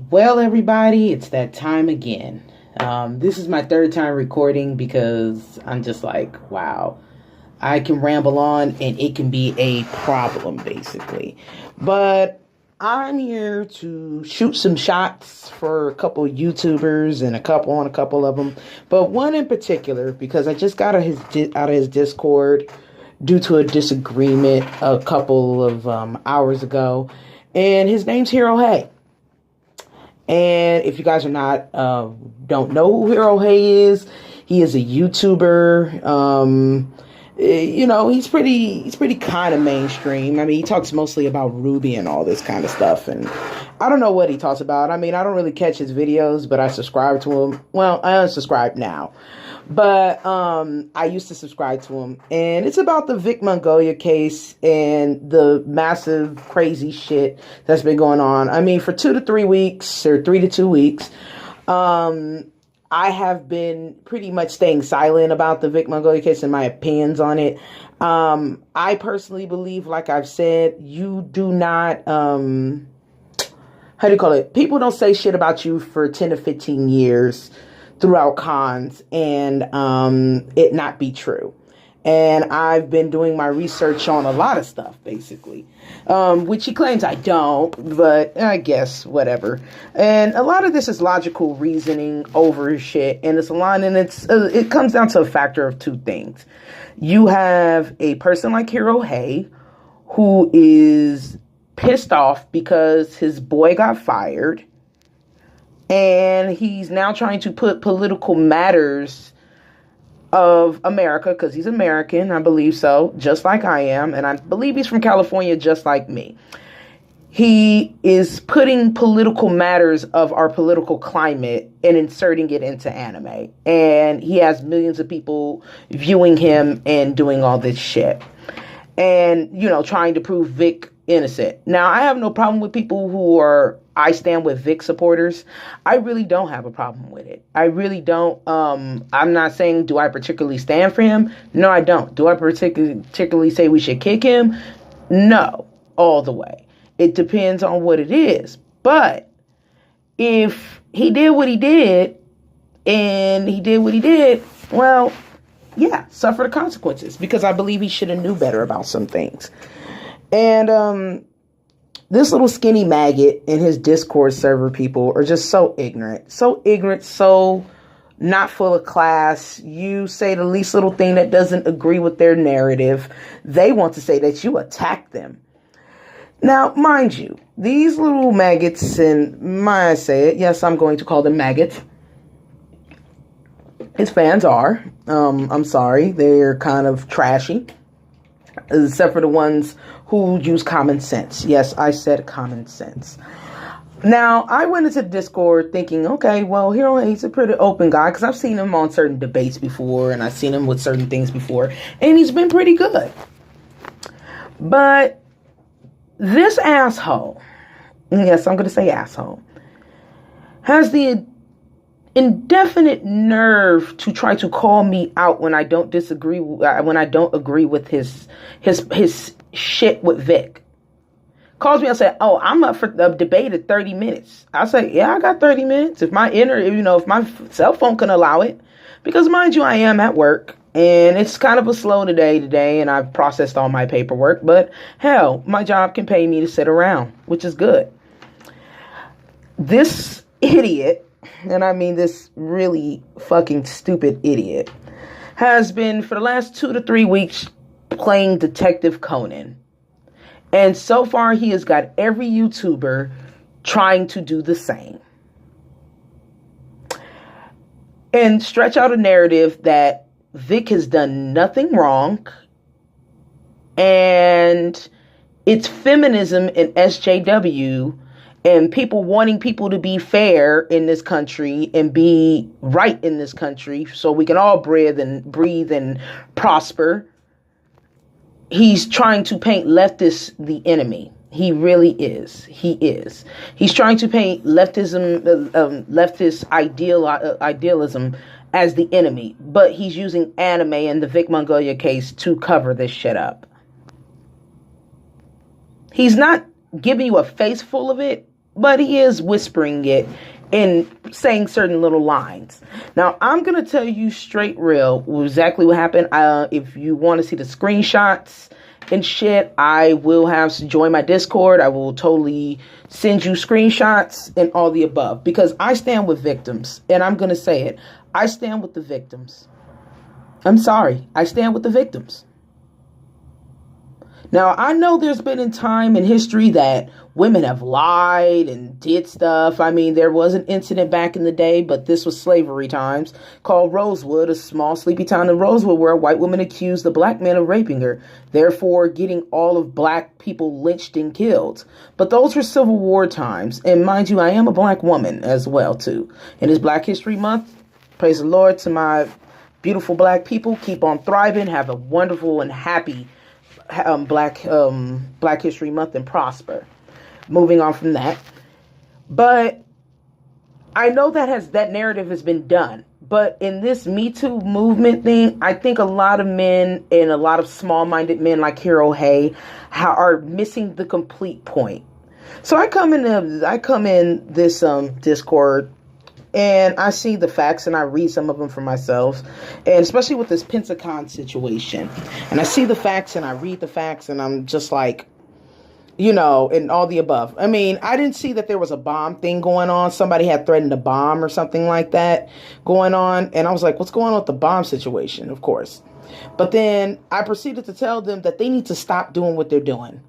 Well, everybody, it's that time again. This is my third time recording because I'm just like, wow, I can ramble on and it can be a problem, basically. But I'm here to shoot some shots for a couple of YouTubers and a couple of them. But one in particular, because I just got out of his Discord due to a disagreement a couple of hours ago. And his name's Hero Hei. And if you guys are not, don't know who Hero Hei is, he is a YouTuber. He's pretty kind of mainstream. I mean, he talks mostly about Ruby and all this kind of stuff. And I don't know what he talks about. I mean, I don't really catch his videos, but I subscribe to him. Well, I unsubscribe now. But I used to subscribe to him. And it's about the Vic Mongolia case and the massive crazy shit that's been going on. I mean, for 2 to 3 weeks or 3 to 2 weeks, I have been pretty much staying silent about the Vic Mongolia case and my opinions on it. I personally believe, like I've said, you do not, how do you call it? People don't say shit about you for 10 to 15 years throughout cons and it not be true. And I've been doing my research on a lot of stuff, basically, which he claims I don't, but I guess whatever. And a lot of this is logical reasoning over shit, and it's a line, and it comes down to a factor of two things. You have a person like Hero Hei who is pissed off because his boy got fired, and he's now trying to put political matters of America, because he's American, I believe so, just like I am, and I believe he's from California just like me. He is putting political matters of our political climate and inserting it into anime, and he has millions of people viewing him and doing all this shit, and trying to prove Vic innocent. Now, I have no problem with people who are I stand with Vic supporters. I really don't have a problem with it. I really don't. I'm not saying, do I particularly stand for him? No, I don't. Do I particularly say we should kick him? No, all the way. It depends on what it is. But if he did what he did, and he did what he did, well, yeah, suffer the consequences, because I believe he should have knew better about some things. And this little skinny maggot and his Discord server people are just so ignorant, so not full of class. You say the least little thing that doesn't agree with their narrative, they want to say that you attack them. Now, mind you, these little maggots, and might I say it, yes, I'm going to call them maggots. His fans are. I'm sorry, they're kind of trashy, except for the ones who use common sense. Yes, I said common sense. Now, I went into Discord thinking, okay, well, Hero Hei's a pretty open guy, because I've seen him on certain debates before, and I've seen him with certain things before, and he's been pretty good. But this asshole, yes, I'm going to say asshole, has the indefinite nerve to try to call me out when I don't agree with his shit with Vic. Calls me and say, "Oh, I'm up for the debate at 30 minutes." I say, "Yeah, I got 30 minutes if if my cell phone can allow it." Because mind you, I am at work and it's kind of a slow today, and I've processed all my paperwork. But hell, my job can pay me to sit around, which is good. This idiot, and I mean this really fucking stupid idiot, has been for the last 2 to 3 weeks playing Detective Conan. And so far he has got every YouTuber trying to do the same. And stretch out a narrative that Vic has done nothing wrong, and it's feminism and SJW and people wanting people to be fair in this country and be right in this country so we can all breathe and prosper. He's trying to paint leftists the enemy. He really is. He is. He's trying to paint leftist idealism as the enemy, but he's using anime and the Vic Mongolia case to cover this shit up. He's not giving you a face full of it, but he is whispering it and saying certain little lines. Now, I'm going to tell you straight real exactly what happened. If you want to see the screenshots and shit, I will have to join my Discord. I will totally send you screenshots and all the above, because I stand with victims, and I'm going to say it. I stand with the victims. I'm sorry. I stand with the victims. Now, I know there's been a time in history that women have lied and did stuff. I mean, there was an incident back in the day, but this was slavery times, called Rosewood, a small sleepy town in Rosewood, where a white woman accused a black man of raping her, therefore getting all of black people lynched and killed. But those were Civil War times. And mind you, I am a black woman as well, too. And it's Black History Month. Praise the Lord to my beautiful black people. Keep on thriving. Have a wonderful and happy Black History Month and prosper. Moving on from that, but I know that narrative has been done. But in this Me Too movement thing, I think a lot of men and a lot of small-minded men like Hero Hei are missing the complete point. So I come in this Discord, and I see the facts, and I read some of them for myself, and especially with this Pensacon situation. And I see the facts, and I read the facts, and I'm just like, you know, and all the above. I mean, I didn't see that there was a bomb thing going on. Somebody had threatened a bomb or something like that going on. And I was like, what's going on with the bomb situation, of course. But then I proceeded to tell them that they need to stop doing what they're doing.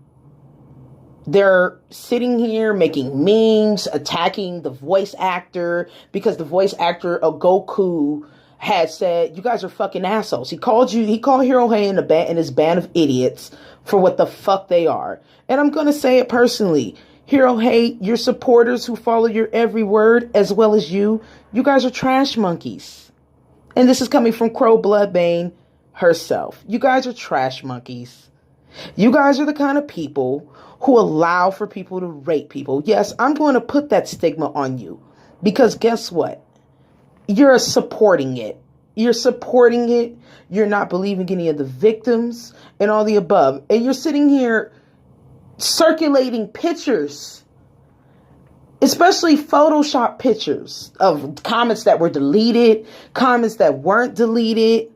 They're sitting here making memes, attacking the voice actor, because the voice actor of Goku had said, you guys are fucking assholes. He called Hero Hei and his band of idiots for what the fuck they are. And I'm going to say it personally. Hero Hei, your supporters who follow your every word, as well as you guys are trash monkeys. And this is coming from Crow Bloodbane herself. You guys are trash monkeys. You guys are the kind of people who allow for people to rape people. Yes, I'm going to put that stigma on you, because guess what? You're supporting it. You're supporting it. You're not believing any of the victims and all the above. And you're sitting here circulating pictures, especially Photoshop pictures of comments that were deleted, comments that weren't deleted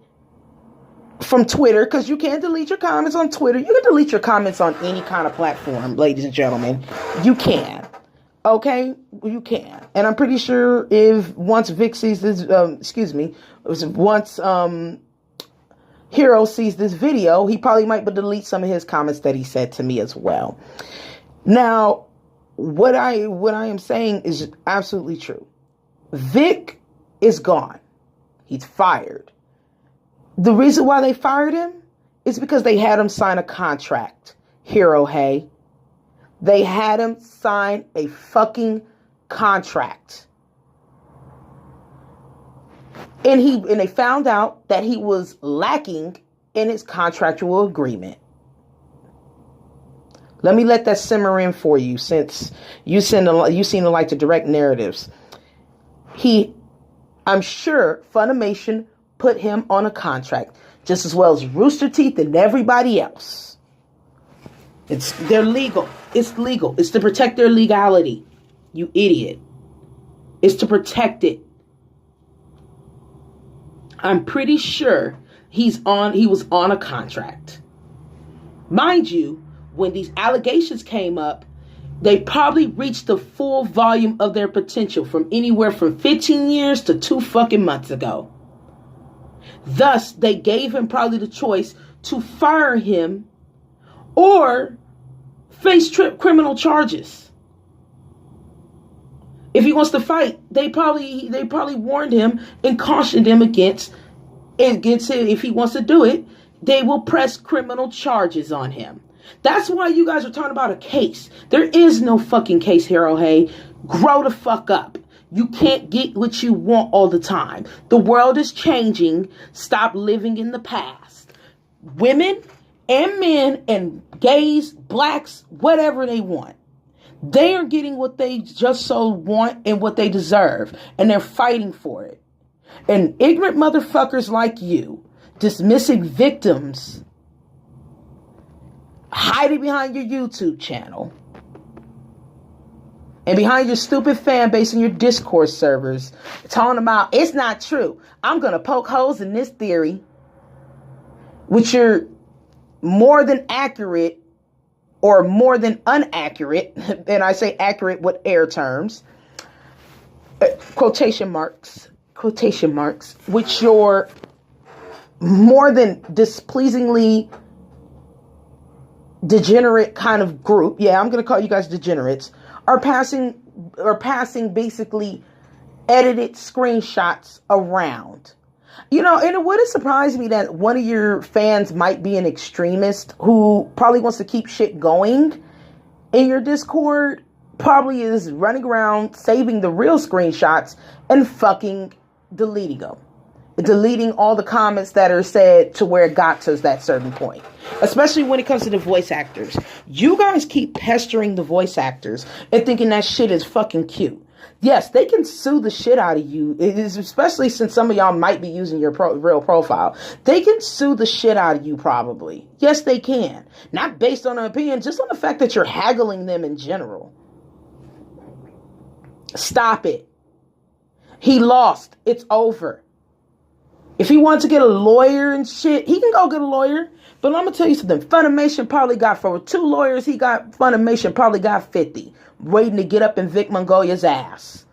from Twitter, because you can't delete your comments on Twitter. You can delete your comments on any kind of platform, ladies and gentlemen. You can. Okay? You can. And I'm pretty sure if once Vic sees this, once Hero sees this video, he probably might delete some of his comments that he said to me as well. Now, what I am saying is absolutely true. Vic is gone. He's fired. The reason why they fired him is because they had him sign a contract. Hero Hei. They had him sign a fucking contract. And they found out that he was lacking in his contractual agreement. Let me let that simmer in for you, since you seem to like to direct narratives. I'm sure Funimation put him on a contract, just as well as Rooster Teeth and everybody else. They're legal. It's legal. It's to protect their legality. You idiot. It's to protect it. I'm pretty sure he was on a contract. Mind you, when these allegations came up, they probably reached the full volume of their potential from anywhere from 15 years to 2 fucking months ago. Thus, they gave him probably the choice to fire him or face criminal charges. If he wants to fight, they probably warned him and cautioned him against it. If he wants to do it, they will press criminal charges on him. That's why you guys are talking about a case. There is no fucking case, Hero Hei. Grow the fuck up. You can't get what you want all the time. The world is changing. Stop living in the past. Women and men and gays, blacks, whatever they want. They are getting what they just so want and what they deserve. And they're fighting for it. And ignorant motherfuckers like you, dismissing victims, hiding behind your YouTube channel, And behind your stupid fan base and your Discord servers, telling them out, it's not true. I'm going to poke holes in this theory, which are more than accurate or more than inaccurate. And I say accurate with air terms. Quotation marks, which your more than displeasingly degenerate kind of group, yeah, I'm going to call you guys degenerates, are passing basically edited screenshots around. You know, and it wouldn't surprise me that one of your fans might be an extremist who probably wants to keep shit going in your Discord, probably is running around saving the real screenshots and fucking deleting them. Deleting all the comments that are said to where it got to that certain point. Especially when it comes to the voice actors. You guys keep pestering the voice actors and thinking that shit is fucking cute. Yes, they can sue the shit out of you. It is, especially since some of y'all might be using your real profile. They can sue the shit out of you probably. Yes, they can. Not based on an opinion, just on the fact that you're haggling them in general. Stop it. He lost. It's over. If he wants to get a lawyer and shit, he can go get a lawyer. But I'm going to tell you something. Funimation probably got, for 2 lawyers he got, Funimation probably got 50. Waiting to get up in Vic Mongolia's ass.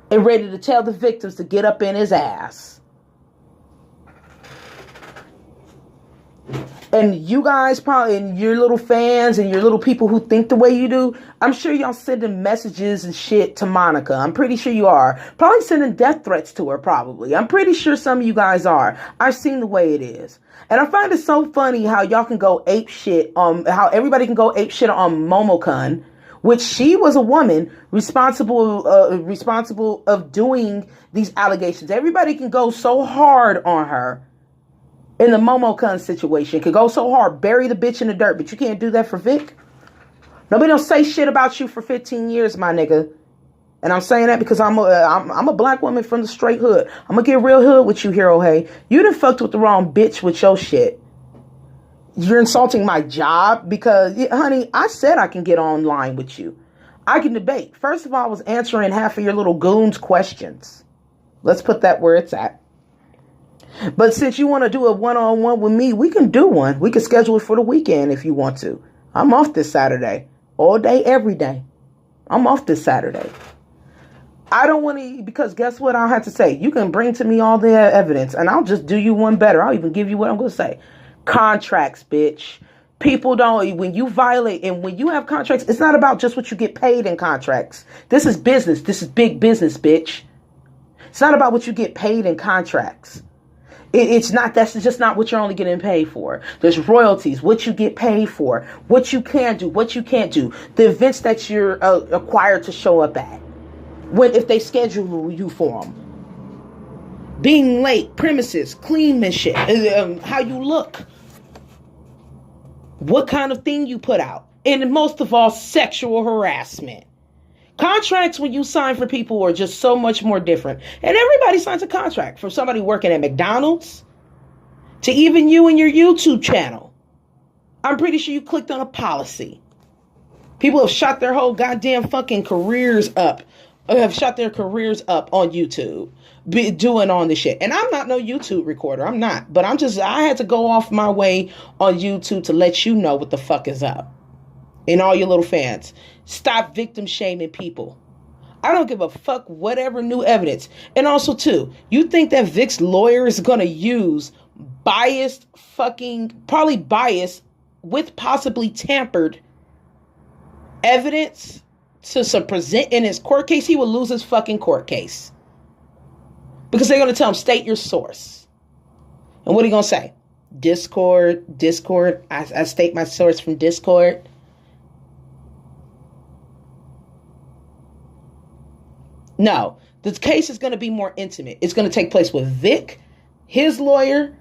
And ready to tell the victims to get up in his ass. And you guys probably, and your little fans and your little people who think the way you do, I'm sure y'all sending messages and shit to Monica. I'm pretty sure you are. Probably sending death threats to her, probably. I'm pretty sure some of you guys are. I've seen the way it is. And I find it so funny how y'all can go ape shit on, how everybody can go ape shit on Momocon, which she was a woman responsible of doing these allegations. Everybody can go so hard on her. In the Momocon situation, could go so hard, bury the bitch in the dirt, but you can't do that for Vic. Nobody don't say shit about you for 15 years, my nigga. And I'm saying that because I'm a black woman from the straight hood. I'm gonna get real hood with you, Hero Hei. You done fucked with the wrong bitch with your shit. You're insulting my job because, honey, I said I can get online with you. I can debate. First of all, I was answering half of your little goons' questions. Let's put that where it's at. But since you want to do a one-on-one with me, we can do one. We can schedule it for the weekend if you want to. I'm off this Saturday. All day, every day. I'm off this Saturday. I don't want to, because guess what I'll have to say? You can bring to me all the evidence, and I'll just do you one better. I'll even give you what I'm going to say. Contracts, bitch. People don't, when you violate, and when you have contracts, it's not about just what you get paid in contracts. This is business. This is big business, bitch. It's not about what you get paid in contracts. It's not, that's just not what you're only getting paid for. There's royalties, what you get paid for, what you can do, what you can't do, the events that you're acquired to show up at, if they schedule you for them. Being late, premises, cleanmanship, how you look, what kind of thing you put out, and most of all, sexual harassment. Contracts when you sign for people are just so much more different. And everybody signs a contract. From somebody working at McDonald's to even you and your YouTube channel. I'm pretty sure you clicked on a policy. People have shot their whole goddamn fucking careers up. Have shot their careers up on YouTube. Doing on this shit. And I'm not no YouTube recorder. I'm not. But I had to go off my way on YouTube to let you know what the fuck is up. And all your little fans. Stop victim shaming people. I don't give a fuck whatever new evidence. And also, too, you think that Vic's lawyer is going to use probably biased with possibly tampered evidence to present in his court case? He will lose his fucking court case. Because they're going to tell him, state your source. And what are you going to say? Discord. I state my source from Discord. No, the case is going to be more intimate. It's going to take place with Vic, his lawyer.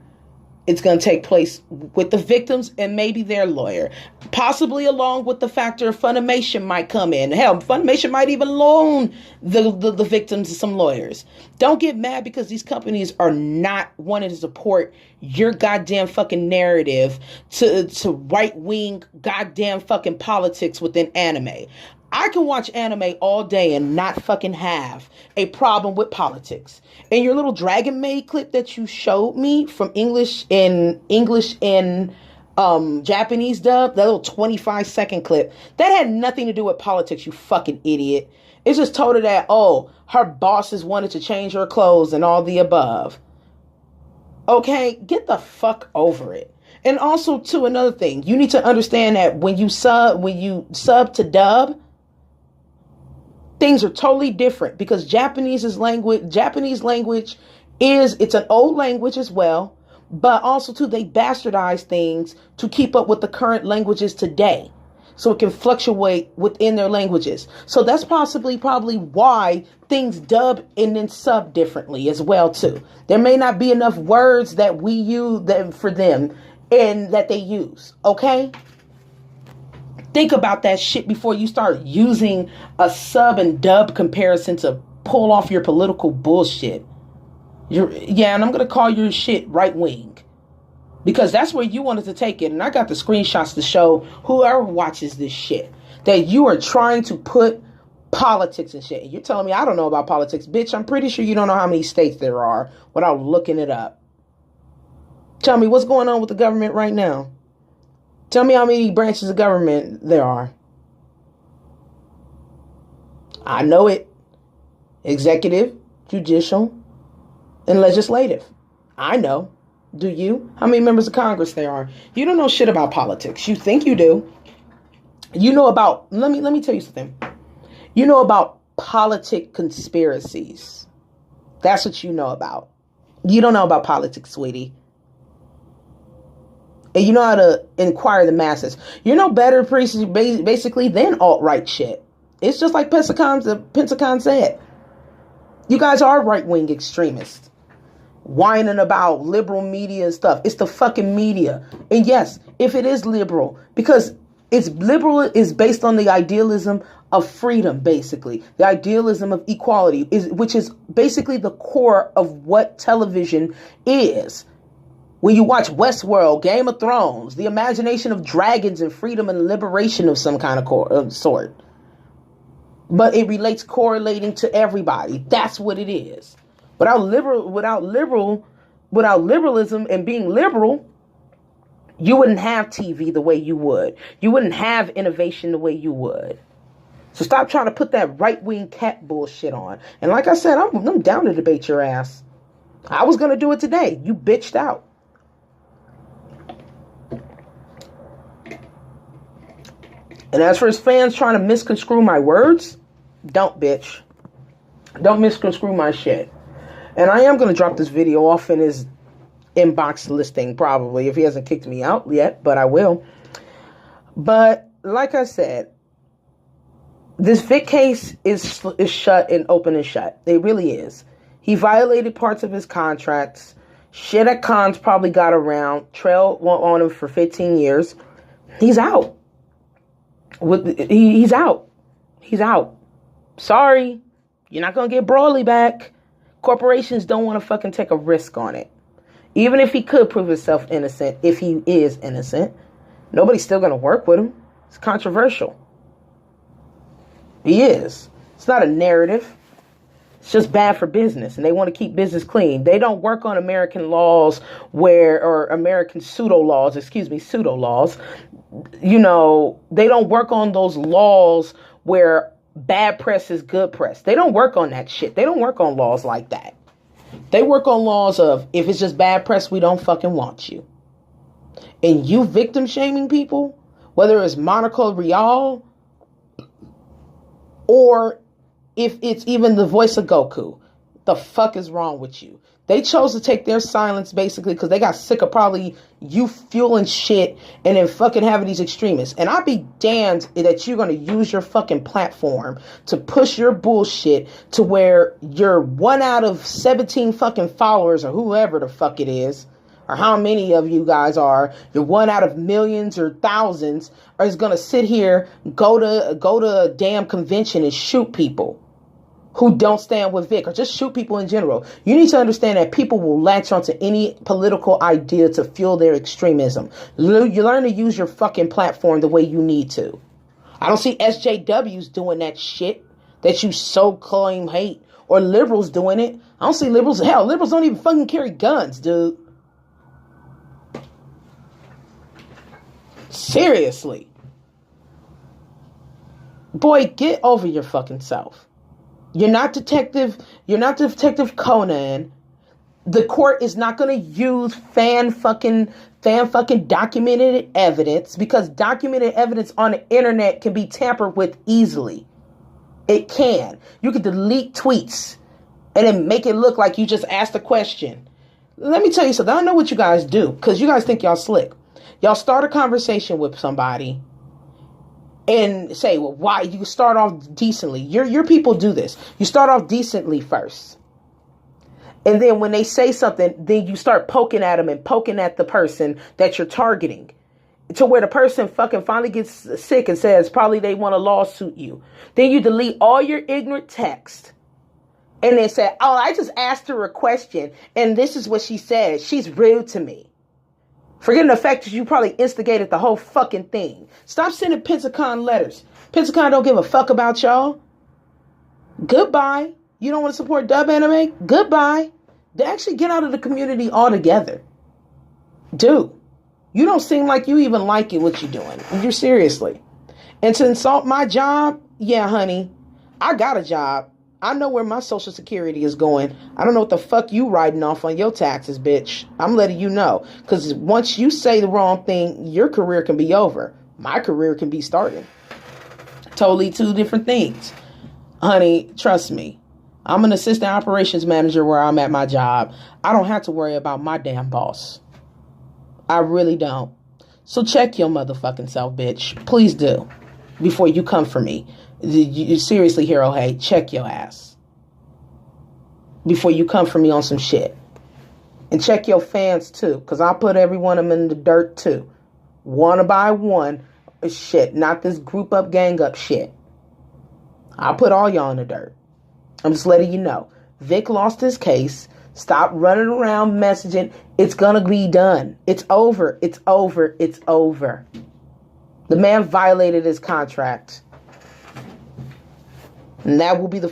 It's going to take place with the victims and maybe their lawyer. Possibly along with the factor of Funimation might come in. Hell, Funimation might even loan the victims some lawyers. Don't get mad because these companies are not wanting to support your goddamn fucking narrative to right-wing goddamn fucking politics within anime. I can watch anime all day and not fucking have a problem with politics. And your little Dragon Maid clip that you showed me from English and Japanese dub, that little 25-second clip, that had nothing to do with politics, you fucking idiot. It's just told her that, oh, her bosses wanted to change her clothes and all the above. Okay, get the fuck over it. And also, too, another thing, you need to understand that when you sub to dub, things are totally different, because Japanese language it's an old language as well, but also too, they bastardize things to keep up with the current languages today, so it can fluctuate within their languages. So that's probably why things dub and then sub differently as well too. There may not be enough words that we use for them and that they use. Okay. Think about that shit before you start using a sub and dub comparison to pull off your political bullshit. And I'm going to call your shit right wing, because that's where you wanted to take it. And I got the screenshots to show whoever watches this shit that you are trying to put politics and shit. And you're telling me I don't know about politics. Bitch, I'm pretty sure you don't know how many states there are without looking it up. Tell me what's going on with the government right now. Tell me how many branches of government there are. I know it. Executive, judicial, and legislative. I know. Do you? How many members of Congress there are? You don't know shit about politics. You think you do. You know about, let me tell you something. You know about politic conspiracies. That's what you know about. You don't know about politics, sweetie. And you know how to inquire the masses. You're no better basically than alt-right shit. It's just like Pentagon said. You guys are right-wing extremists. Whining about liberal media and stuff. It's the fucking media. And yes, if it is liberal, because it's liberal is based on the idealism of freedom, basically. The idealism of equality, which is basically the core of what television is. When you watch Westworld, Game of Thrones, the imagination of dragons and freedom and liberation of some kind of sort. But it relates correlating to everybody. That's what it is. Without liberalism and being liberal, you wouldn't have TV the way you would. You wouldn't have innovation the way you would. So stop trying to put that right-wing cat bullshit on. And like I said, I'm down to debate your ass. I was going to do it today. You bitched out. And as for his fans trying to misconstrue my words, don't, bitch. Don't misconstrue my shit. And I am going to drop this video off in his inbox listing, probably, if he hasn't kicked me out yet, but I will. But like I said, this Vic case is shut and open and shut. It really is. He violated parts of his contracts. Shit at cons probably got around. Trail on him for 15 years. He's out. He's out. He's out. Sorry. You're not going to get Broly back. Corporations don't want to fucking take a risk on it. Even if he could prove himself innocent, if he is innocent, nobody's still going to work with him. It's controversial. He is. It's not a narrative. It's just bad for business, and they want to keep business clean. They don't work on American laws or American pseudo laws. You know, they don't work on those laws where bad press is good press. They don't work on that shit. They don't work on laws like that. They work on laws of, if it's just bad press, we don't fucking want you. And you victim shaming people, whether it's Monaco Real or if it's even the voice of Goku, the fuck is wrong with you? They chose to take their silence basically because they got sick of probably you fueling shit and then fucking having these extremists. And I'd be damned that you're going to use your fucking platform to push your bullshit to where you're 1 out of 17 fucking followers or whoever the fuck it is, or how many of you guys are, you're 1 out of millions or thousands, or is going to sit here, go to a damn convention and shoot people who don't stand with Vic, or just shoot people in general. You need to understand that people will latch onto any political idea to fuel their extremism. You learn to use your fucking platform the way you need to. I don't see SJWs doing that shit that you so claim hate, or liberals doing it. I don't see liberals. Hell, liberals don't even fucking carry guns, dude. Seriously. Boy, get over your fucking self. You're not Detective Conan. The court is not going to use fan fucking documented evidence, because documented evidence on the internet can be tampered with easily. It can. You can delete tweets and then make it look like you just asked a question. Let me tell you something. I don't know what you guys do, because you guys think y'all slick. Y'all start a conversation with somebody and say, well, why? You start off decently. Your people do this. You start off decently first. And then when they say something, then you start poking at them and poking at the person that you're targeting, to where the person fucking finally gets sick and says probably they want to lawsuit you. Then you delete all your ignorant text and then say, oh, I just asked her a question and this is what she said. She's rude to me. Forgetting the fact that you probably instigated the whole fucking thing. Stop sending Pensacon letters. Pensacon don't give a fuck about y'all. Goodbye. You don't want to support dub anime? Goodbye. They actually get out of the community altogether. Dude, you don't seem like you even like it, what you're doing. You're seriously. And to insult my job? Yeah, honey. I got a job. I know where my social security is going. I don't know what the fuck you writing off on your taxes, bitch. I'm letting you know. Because once you say the wrong thing, your career can be over. My career can be starting. Totally two different things. Honey, trust me. I'm an assistant operations manager where I'm at my job. I don't have to worry about my damn boss. I really don't. So check your motherfucking self, bitch. Please do. Before you come for me. You seriously, Hero Hei, check your ass. Before you come for me on some shit. And check your fans too. Because I'll put every one of them in the dirt too. One by one. Shit. Not this group up, gang up shit. I'll put all y'all in the dirt. I'm just letting you know. Vic lost his case. Stop running around messaging. It's gonna be done. It's over. It's over. It's over. The man violated his contract. And that will be the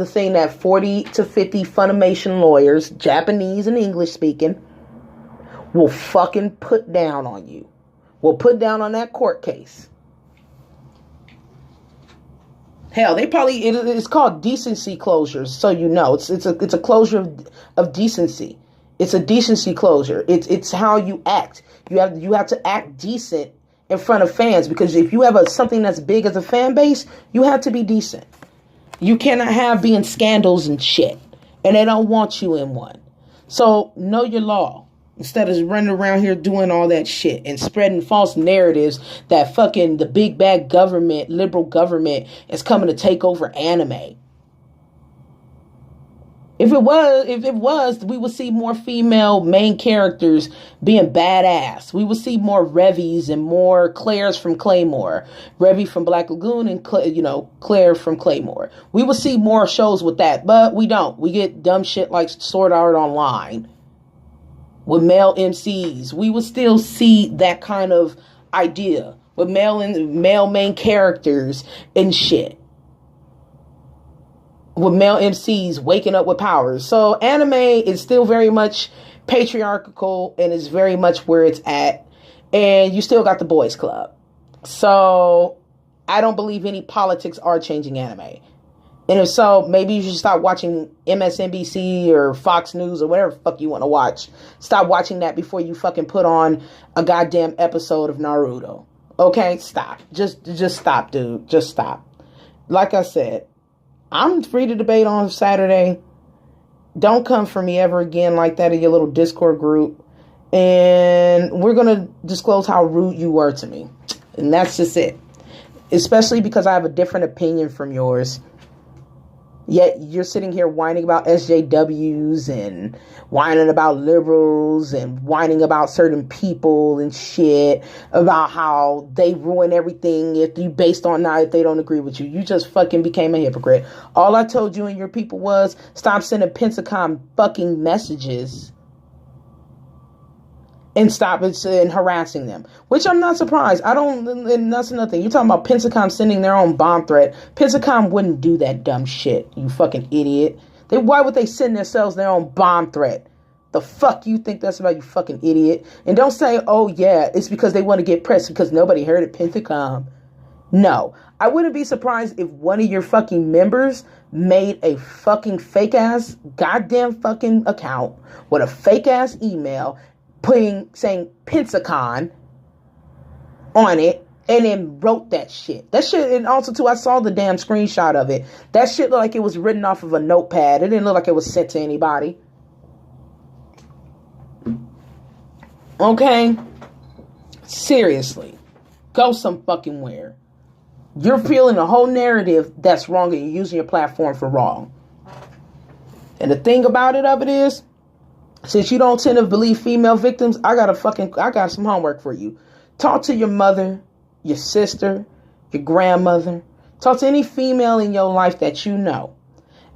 thing that 40 to 50 Funimation lawyers, Japanese and English speaking, will fucking put down on you. Will put down on that court case. Hell, it's called decency closures, so you know. It's a closure of decency. It's a decency closure. It's how you act. You have to act decent in front of fans, because if you have something that's big as a fan base, you have to be decent. You cannot have being scandals and shit, and they don't want you in one. So know your law instead of running around here doing all that shit and spreading false narratives that fucking the big bad government, liberal government, is coming to take over anime. If it was, we would see more female main characters being badass. We would see more Revies and more Claires from Claymore. Revy from Black Lagoon and Claire from Claymore. We would see more shows with that, but we don't. We get dumb shit like Sword Art Online with male MCs. We would still see that kind of idea with male main characters and shit. With male MCs waking up with powers. So anime is still very much patriarchal and is very much where it's at. And you still got the boys club. So I don't believe any politics are changing anime. And if so, maybe you should stop watching MSNBC or Fox News or whatever the fuck you want to watch. Stop watching that before you fucking put on a goddamn episode of Naruto. Okay? Stop. Just stop, dude. Just stop. Like I said, I'm free to debate on Saturday. Don't come for me ever again like that in your little Discord group. And we're going to disclose how rude you were to me. And that's just it. Especially because I have a different opinion from yours. Yet you're sitting here whining about SJWs and whining about liberals and whining about certain people and shit about how they ruin everything if they don't agree with you. You just fucking became a hypocrite. All I told you and your people was stop sending Pensacon fucking messages and stop it and harassing them, which I'm not surprised. I don't, and that's nothing. You're talking about Pensacom sending their own bomb threat. Pensacom wouldn't do that dumb shit, you fucking idiot. Why would they send themselves their own bomb threat? The fuck you think that's about, you fucking idiot? And don't say, oh yeah, it's because they want to get press because nobody heard it, Pensacom. No, I wouldn't be surprised if one of your fucking members made a fucking fake ass goddamn fucking account with a fake ass email saying Pensacon on it and then wrote that shit. That shit, and also too, I saw the damn screenshot of it. That shit looked like it was written off of a notepad. It didn't look like it was sent to anybody. Okay? Seriously. Go some fucking where. You're feeling a whole narrative that's wrong and you're using your platform for wrong. And the thing about it is, since you don't tend to believe female victims, I got some homework for you. Talk to your mother, your sister, your grandmother. Talk to any female in your life that you know.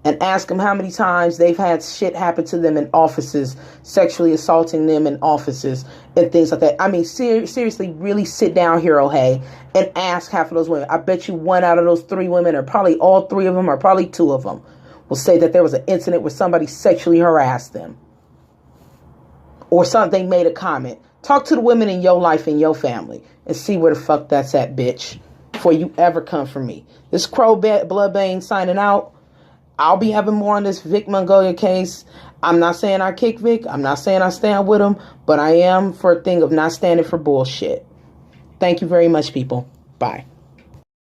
And ask them how many times they've had shit happen to them in offices, sexually assaulting them in offices and things like that. I mean, seriously, really sit down, Hero Hei, and ask half of those women. I bet you 1 out of those 3 women, or probably all 3 of them, or probably 2 of them, will say that there was an incident where somebody sexually harassed them. Or something, made a comment. Talk to the women in your life and your family and see where the fuck that's at, bitch, before you ever come for me. This Crow Bloodbane signing out. I'll be having more on this Vic Mongolia case. I'm not saying I kick Vic. I'm not saying I stand with him. But I am for a thing of not standing for bullshit. Thank you very much, people. Bye.